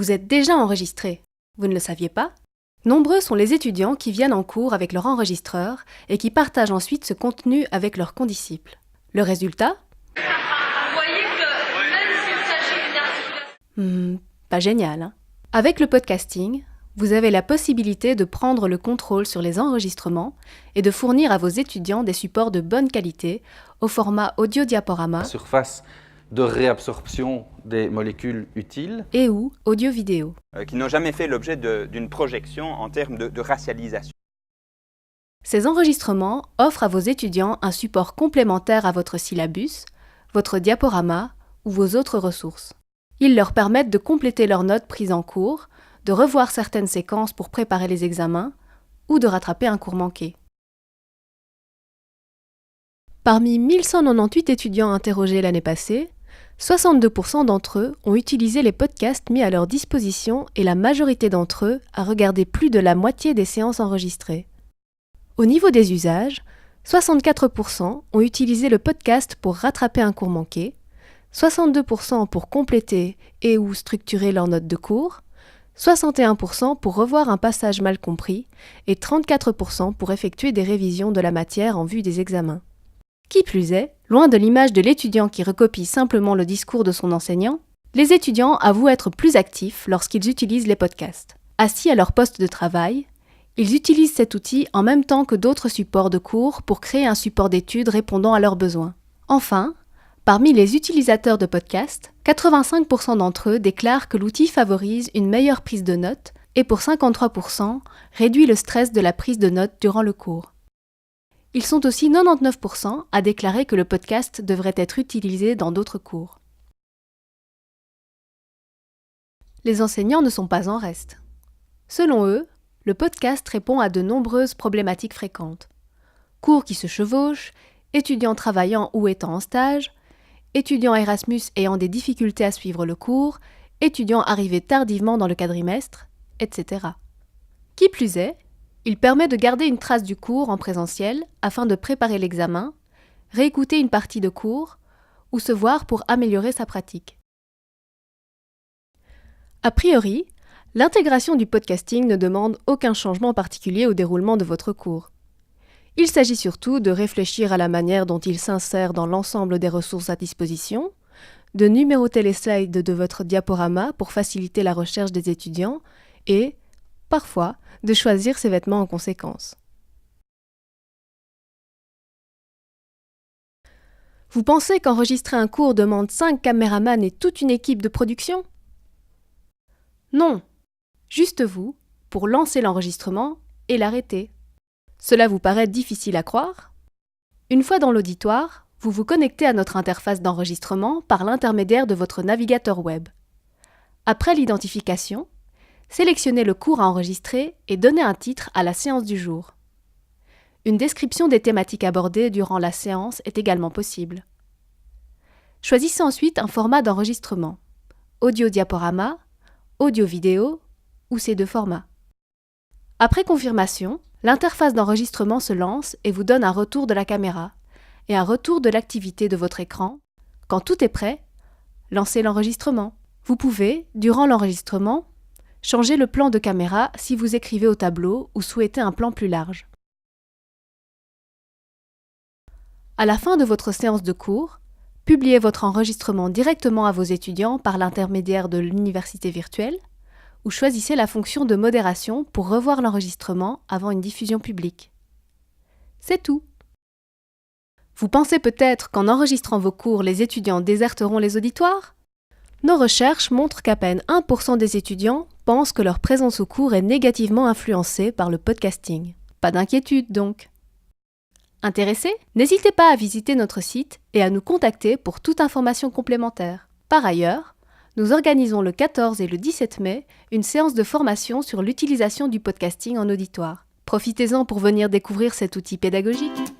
Vous êtes déjà enregistré. Vous ne le saviez pas ? Nombreux sont les étudiants qui viennent en cours avec leur enregistreur et qui partagent ensuite ce contenu avec leurs condisciples. Le résultat ? Vous voyez que même s'il s'agit d'une articulation... Pas génial, hein ? Avec le podcasting, vous avez la possibilité de prendre le contrôle sur les enregistrements et de fournir à vos étudiants des supports de bonne qualité au format audio-diaporama La surface de réabsorption des molécules utiles et ou audio-vidéo. Qui n'ont jamais fait l'objet d'une projection en termes de racialisation. Ces enregistrements offrent à vos étudiants un support complémentaire à votre syllabus, votre diaporama ou vos autres ressources. Ils leur permettent de compléter leurs notes prises en cours, de revoir certaines séquences pour préparer les examens ou de rattraper un cours manqué. Parmi 1198 étudiants interrogés l'année passée, 62% d'entre eux ont utilisé les podcasts mis à leur disposition et la majorité d'entre eux a regardé plus de la moitié des séances enregistrées. Au niveau des usages, 64% ont utilisé le podcast pour rattraper un cours manqué, 62% pour compléter et ou structurer leurs notes de cours, 61% pour revoir un passage mal compris et 34% pour effectuer des révisions de la matière en vue des examens. Qui plus est, loin de l'image de l'étudiant qui recopie simplement le discours de son enseignant, les étudiants avouent être plus actifs lorsqu'ils utilisent les podcasts. Assis à leur poste de travail, ils utilisent cet outil en même temps que d'autres supports de cours pour créer un support d'études répondant à leurs besoins. Enfin, parmi les utilisateurs de podcasts, 85% d'entre eux déclarent que l'outil favorise une meilleure prise de notes et pour 53% réduit le stress de la prise de notes durant le cours. Ils sont aussi 99% à déclarer que le podcast devrait être utilisé dans d'autres cours. Les enseignants ne sont pas en reste. Selon eux, le podcast répond à de nombreuses problématiques fréquentes. Cours qui se chevauchent, étudiants travaillant ou étant en stage, étudiants Erasmus ayant des difficultés à suivre le cours, étudiants arrivés tardivement dans le quadrimestre, etc. Qui plus est, il permet de garder une trace du cours en présentiel afin de préparer l'examen, réécouter une partie de cours ou se voir pour améliorer sa pratique. A priori, l'intégration du podcasting ne demande aucun changement particulier au déroulement de votre cours. Il s'agit surtout de réfléchir à la manière dont il s'insère dans l'ensemble des ressources à disposition, de numéroter les slides de votre diaporama pour faciliter la recherche des étudiants et, parfois, de choisir ses vêtements en conséquence. Vous pensez qu'enregistrer un cours demande 5 caméramans et toute une équipe de production ? Non, juste vous, pour lancer l'enregistrement et l'arrêter. Cela vous paraît difficile à croire ? Une fois dans l'auditoire, vous vous connectez à notre interface d'enregistrement par l'intermédiaire de votre navigateur web. Après l'identification, sélectionnez le cours à enregistrer et donnez un titre à la séance du jour. Une description des thématiques abordées durant la séance est également possible. Choisissez ensuite un format d'enregistrement, audio-diaporama, audio-vidéo ou ces deux formats. Après confirmation, l'interface d'enregistrement se lance et vous donne un retour de la caméra et un retour de l'activité de votre écran. Quand tout est prêt, lancez l'enregistrement. Vous pouvez, durant l'enregistrement, changer le plan de caméra si vous écrivez au tableau ou souhaitez un plan plus large. À la fin de votre séance de cours, publiez votre enregistrement directement à vos étudiants par l'intermédiaire de l'université virtuelle ou choisissez la fonction de modération pour revoir l'enregistrement avant une diffusion publique. C'est tout. Vous pensez peut-être qu'en enregistrant vos cours, les étudiants déserteront les auditoires ? Nos recherches montrent qu'à peine 1% des étudiants pensent que leur présence au cours est négativement influencée par le podcasting. Pas d'inquiétude donc. Intéressé ? N'hésitez pas à visiter notre site et à nous contacter pour toute information complémentaire. Par ailleurs, nous organisons le 14 et le 17 mai une séance de formation sur l'utilisation du podcasting en auditoire. Profitez-en pour venir découvrir cet outil pédagogique.